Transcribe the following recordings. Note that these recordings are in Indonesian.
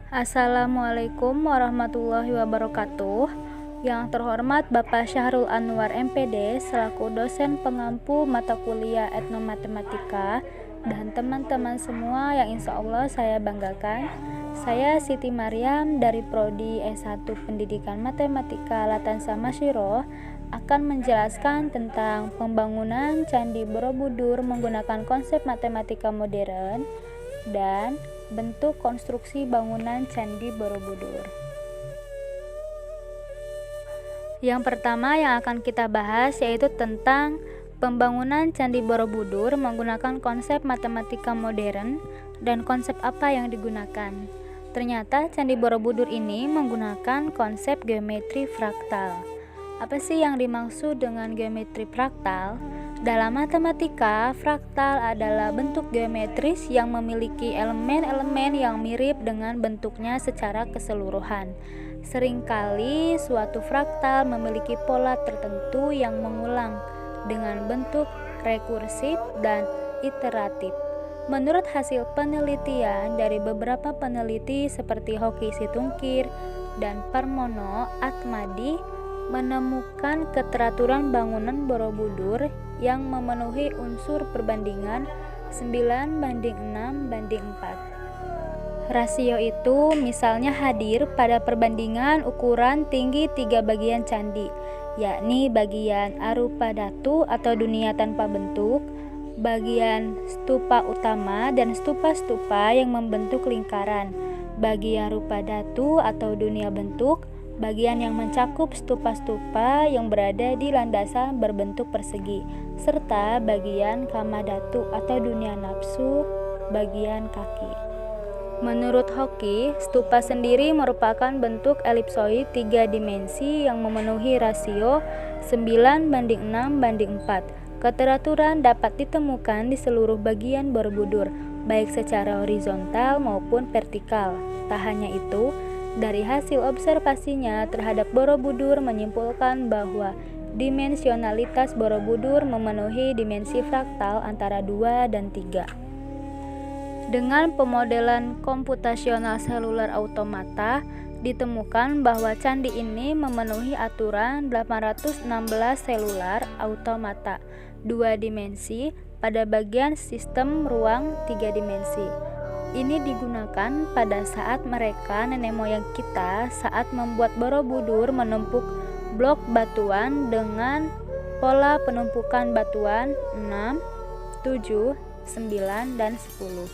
Assalamualaikum warahmatullahi wabarakatuh. Yang terhormat Bapak Syahrul Anwar MPD selaku dosen pengampu mata kuliah etnomatematika dan teman-teman semua yang insya Allah saya banggakan. Saya Siti Maryam dari Prodi S1 Pendidikan Matematika Latansa Masyiro akan menjelaskan tentang pembangunan Candi Borobudur menggunakan konsep matematika modern dan bentuk konstruksi bangunan Candi Borobudur. Yang pertama yang akan kita bahas yaitu tentang pembangunan Candi Borobudur menggunakan konsep matematika modern dan konsep apa yang digunakan. Ternyata Candi Borobudur ini menggunakan konsep geometri fraktal. Apa sih yang dimaksud dengan geometri fraktal? Dalam matematika, fraktal adalah bentuk geometris yang memiliki elemen-elemen yang mirip dengan bentuknya secara keseluruhan. Seringkali suatu fraktal memiliki pola tertentu yang mengulang dengan bentuk rekursif dan iteratif. Menurut hasil penelitian dari beberapa peneliti seperti Hoki Situngkir dan Parmono Atmadi menemukan keteraturan bangunan Borobudur yang memenuhi unsur perbandingan 9:6:4. Rasio itu misalnya hadir pada perbandingan ukuran tinggi 3 bagian candi, yakni bagian arupa datu atau dunia tanpa bentuk, bagian stupa utama dan stupa-stupa yang membentuk lingkaran, bagian rupa datu atau dunia bentuk, bagian yang mencakup stupa-stupa yang berada di landasan berbentuk persegi, serta bagian kama datu atau dunia nafsu bagian kaki. Menurut Hoki, stupa sendiri merupakan bentuk elipsoid 3 dimensi yang memenuhi rasio 9:6:4. Keteraturan dapat ditemukan di seluruh bagian Borobudur, baik secara horizontal maupun vertikal. Tak hanya itu, dari hasil observasinya terhadap Borobudur menyimpulkan bahwa dimensionalitas Borobudur memenuhi dimensi fraktal antara 2 dan 3. Dengan pemodelan komputasional seluler automata, ditemukan bahwa candi ini memenuhi aturan 816 selular automata 2 dimensi pada bagian sistem ruang 3 dimensi. Ini digunakan pada saat mereka nenek moyang kita saat membuat Borobudur menumpuk blok batuan dengan pola penumpukan batuan 6, 7, 9, dan 10.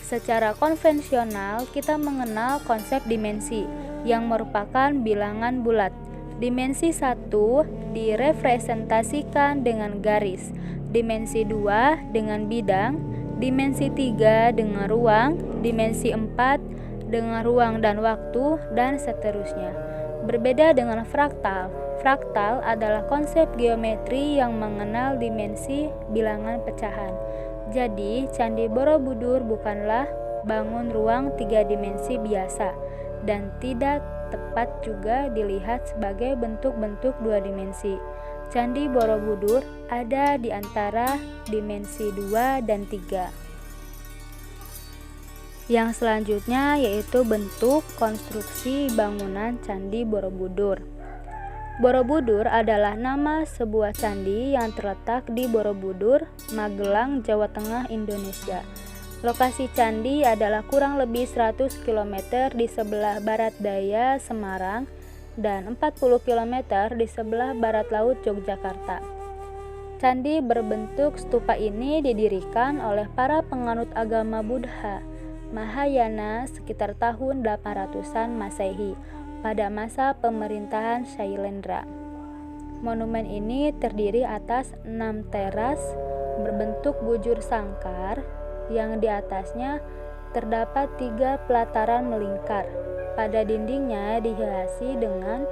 Secara konvensional, kita mengenal konsep dimensi yang merupakan bilangan bulat. Dimensi 1 direpresentasikan dengan garis, dimensi 2 dengan bidang, dimensi 3 dengan ruang, dimensi 4 dengan ruang dan waktu, dan seterusnya. Berbeda dengan fraktal, fraktal adalah konsep geometri yang mengenal dimensi bilangan pecahan. Jadi, Candi Borobudur bukanlah bangun ruang 3 dimensi biasa dan tidak tepat juga dilihat sebagai bentuk-bentuk 2 dimensi. Candi Borobudur ada di antara dimensi 2 dan 3. Yang selanjutnya yaitu bentuk konstruksi bangunan Candi Borobudur. Borobudur adalah nama sebuah candi yang terletak di Borobudur, Magelang, Jawa Tengah, Indonesia. Lokasi candi adalah kurang lebih 100 km di sebelah barat daya Semarang dan 40 km di sebelah barat laut Yogyakarta. Candi berbentuk stupa ini didirikan oleh para penganut agama Buddha Mahayana sekitar tahun 800-an Masehi pada masa pemerintahan Shailendra. Monumen ini terdiri atas 6 teras berbentuk bujur sangkar yang di atasnya terdapat 3 pelataran melingkar. Pada dindingnya dihiasi dengan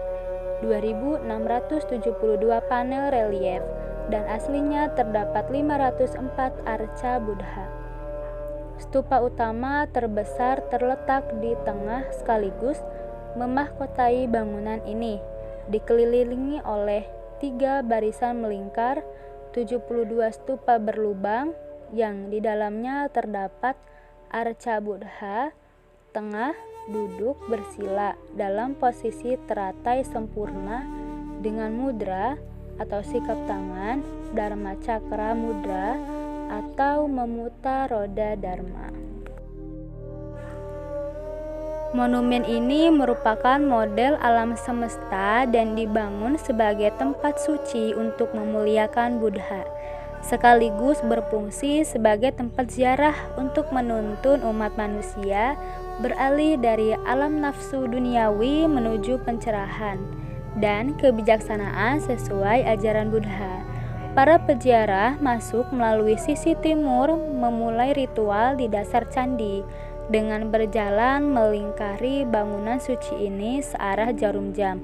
2672 panel relief dan aslinya terdapat 504 arca Buddha. Stupa utama terbesar terletak di tengah sekaligus memahkotai bangunan ini, dikelilingi oleh 3 barisan melingkar, 72 stupa berlubang yang di dalamnya terdapat arca Buddha, tengah, duduk bersila dalam posisi teratai sempurna dengan mudra atau sikap tangan Dharma Cakra Mudra atau memutar roda Dharma. Monumen ini merupakan model alam semesta dan dibangun sebagai tempat suci untuk memuliakan Buddha, sekaligus berfungsi sebagai tempat ziarah untuk menuntun umat manusia beralih dari alam nafsu duniawi menuju pencerahan dan kebijaksanaan sesuai ajaran Buddha. Para peziarah masuk melalui sisi timur, memulai ritual di dasar candi dengan berjalan melingkari bangunan suci ini searah jarum jam,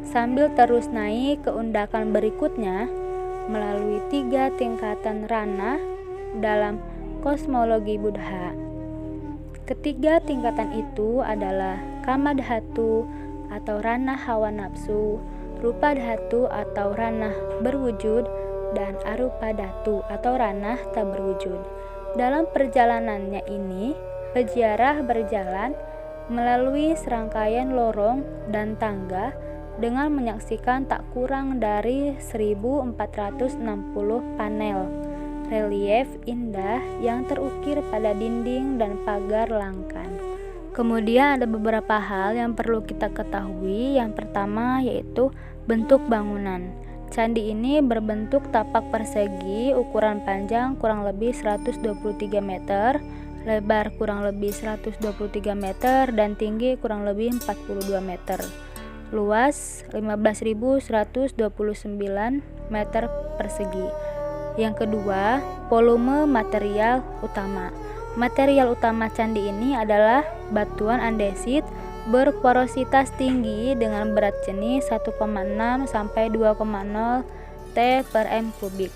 sambil terus naik ke undakan berikutnya melalui 3 tingkatan ranah dalam kosmologi Buddha. Ketiga tingkatan itu adalah Kama Dhatu atau ranah hawa nafsu, Rupa Dhatu atau ranah berwujud, dan Arupa Dhatu atau ranah tak berwujud. Dalam perjalanannya ini, peziarah berjalan melalui serangkaian lorong dan tangga dengan menyaksikan tak kurang dari 1460 panel relief indah yang terukir pada dinding dan pagar langkan. Kemudian ada beberapa hal yang perlu kita ketahui. Yang pertama yaitu bentuk bangunan. Candi ini berbentuk tapak persegi, ukuran panjang kurang lebih 123 meter, lebar kurang lebih 123 meter, dan tinggi kurang lebih 42 meter. Luas 15.129 meter persegi. Yang kedua, volume material utama. Material utama candi ini adalah batuan andesit berporositas tinggi dengan berat jenis 1,6 sampai 2,0 T per M kubik.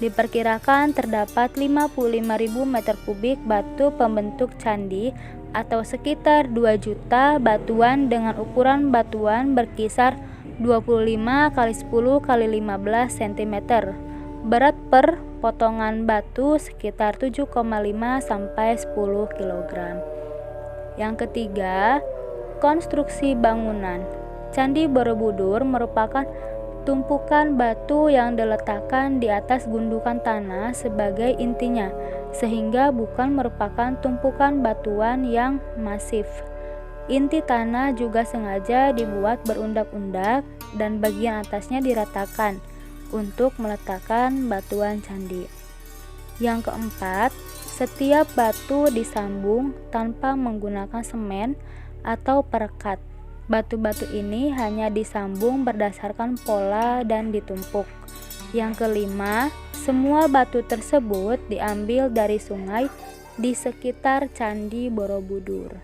Diperkirakan terdapat 55.000 meter kubik batu pembentuk candi atau sekitar 2 juta batuan dengan ukuran batuan berkisar 25 x 10 x 15 cm. Berat per potongan batu sekitar 7,5 sampai 10 kg. Yang ketiga, konstruksi bangunan. Candi Borobudur merupakan tumpukan batu yang diletakkan di atas gundukan tanah sebagai intinya, sehingga bukan merupakan tumpukan batuan yang masif. Inti tanah juga sengaja dibuat berundak-undak dan bagian atasnya diratakan untuk meletakkan batuan candi. Yang keempat, setiap batu disambung tanpa menggunakan semen atau perekat. Batu-batu ini hanya disambung berdasarkan pola dan ditumpuk. Yang kelima, semua batu tersebut diambil dari sungai di sekitar Candi Borobudur.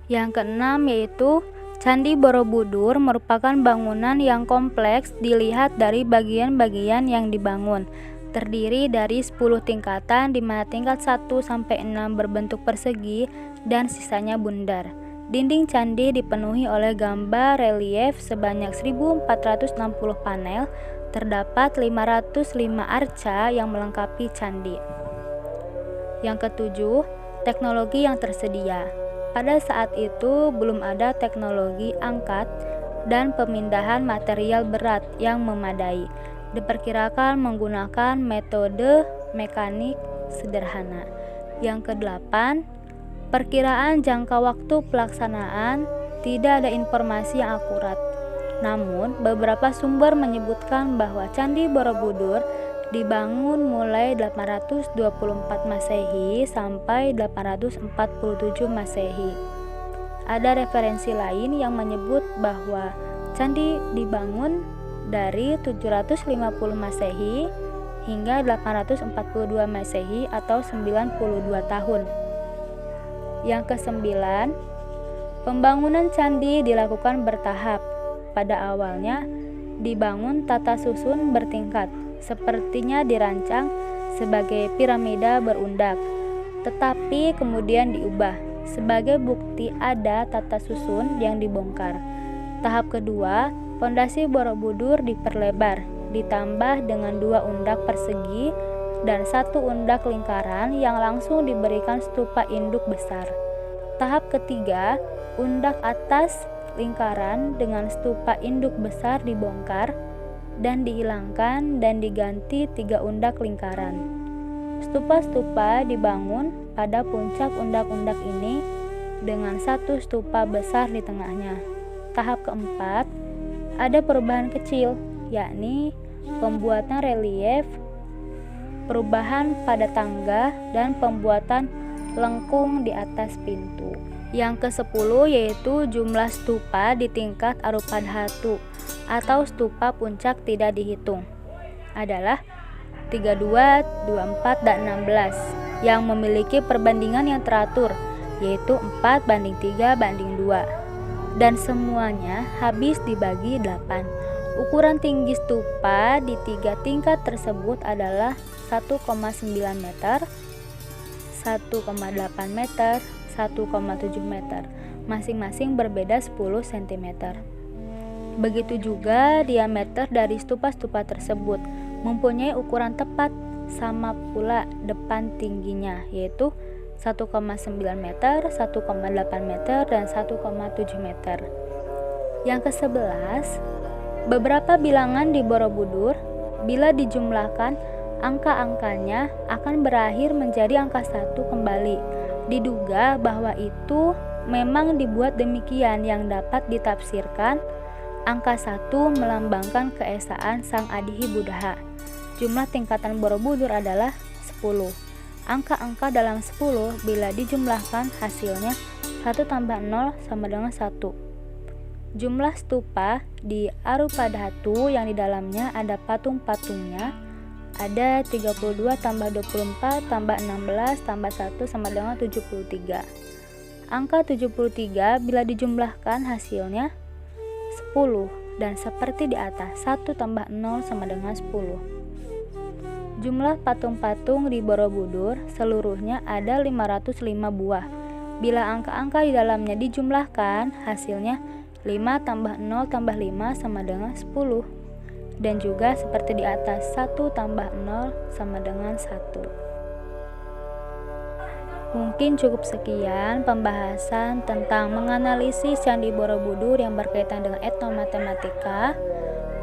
Yang keenam yaitu Candi Borobudur merupakan bangunan yang kompleks dilihat dari bagian-bagian yang dibangun. Terdiri dari 10 tingkatan di mana tingkat 1 sampai 6 berbentuk persegi dan sisanya bundar. Dinding candi dipenuhi oleh gambar relief sebanyak 1460 panel. Terdapat 505 arca yang melengkapi candi. Yang ketujuh, teknologi yang tersedia. Pada saat itu belum ada teknologi angkat dan pemindahan material berat yang memadai. Diperkirakan menggunakan metode mekanik sederhana. Yang kedelapan, perkiraan jangka waktu pelaksanaan tidak ada informasi yang akurat. Namun, beberapa sumber menyebutkan bahwa Candi Borobudur dibangun mulai 824 Masehi sampai 847 Masehi. Ada referensi lain yang menyebut bahwa candi dibangun dari 750 Masehi hingga 842 Masehi atau 92 tahun. Yang kesembilan, pembangunan candi dilakukan bertahap. Pada awalnya dibangun tata susun bertingkat, sepertinya dirancang sebagai piramida berundak, tetapi kemudian diubah sebagai bukti ada tata susun yang dibongkar. Tahap kedua, fondasi Borobudur diperlebar, ditambah dengan 2 undak persegi dan 1 undak lingkaran yang langsung diberikan stupa induk besar. Tahap ketiga, undak atas lingkaran dengan stupa induk besar dibongkar dan dihilangkan dan diganti 3 undak lingkaran. Stupa-stupa dibangun pada puncak undak-undak ini dengan 1 stupa besar di tengahnya. Tahap keempat, ada perubahan kecil, yakni pembuatan relief, perubahan pada tangga, dan pembuatan lengkung di atas pintu. Yang ke-10 yaitu jumlah stupa di tingkat Arupadhatu atau stupa puncak tidak dihitung adalah 32, 24, dan 16 yang memiliki perbandingan yang teratur yaitu 4:3:2 dan semuanya habis dibagi 8. Ukuran tinggi stupa di 3 tingkat tersebut adalah 1,9 meter, 1,8 meter, 1,7 meter, masing-masing berbeda 10 cm. Begitu juga diameter dari stupa-stupa tersebut mempunyai ukuran tepat, sama pula depan tingginya yaitu 1,9 meter, 1,8 meter, dan 1,7 meter. Yang ke-11, beberapa bilangan di Borobudur bila dijumlahkan angka-angkanya akan berakhir menjadi angka 1 kembali. Diduga bahwa itu memang dibuat demikian yang dapat ditafsirkan angka 1 melambangkan keesaan Sang Adihi Buddha. Jumlah tingkatan Borobudur adalah 10. Angka-angka dalam 10 bila dijumlahkan hasilnya 1 tambah 0 sama dengan 1. Jumlah stupa di Arupadhatu yang di dalamnya ada patung-patungnya ada 32 tambah 24 tambah 16 tambah 1 sama dengan 73. Angka 73 bila dijumlahkan hasilnya 10 dan seperti di atas 1 tambah 0 sama dengan 10. Jumlah patung-patung di Borobudur seluruhnya ada 505 buah. Bila angka-angka di dalamnya dijumlahkan hasilnya 5 tambah 0 tambah 5 sama dengan 10. Dan juga seperti di atas 1 tambah 0 sama dengan 1. Mungkin cukup sekian pembahasan tentang menganalisis Candi Borobudur yang berkaitan dengan etnomatematika.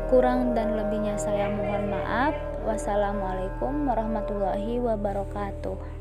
Kurang dan lebihnya saya mohon maaf. Wassalamualaikum warahmatullahi wabarakatuh.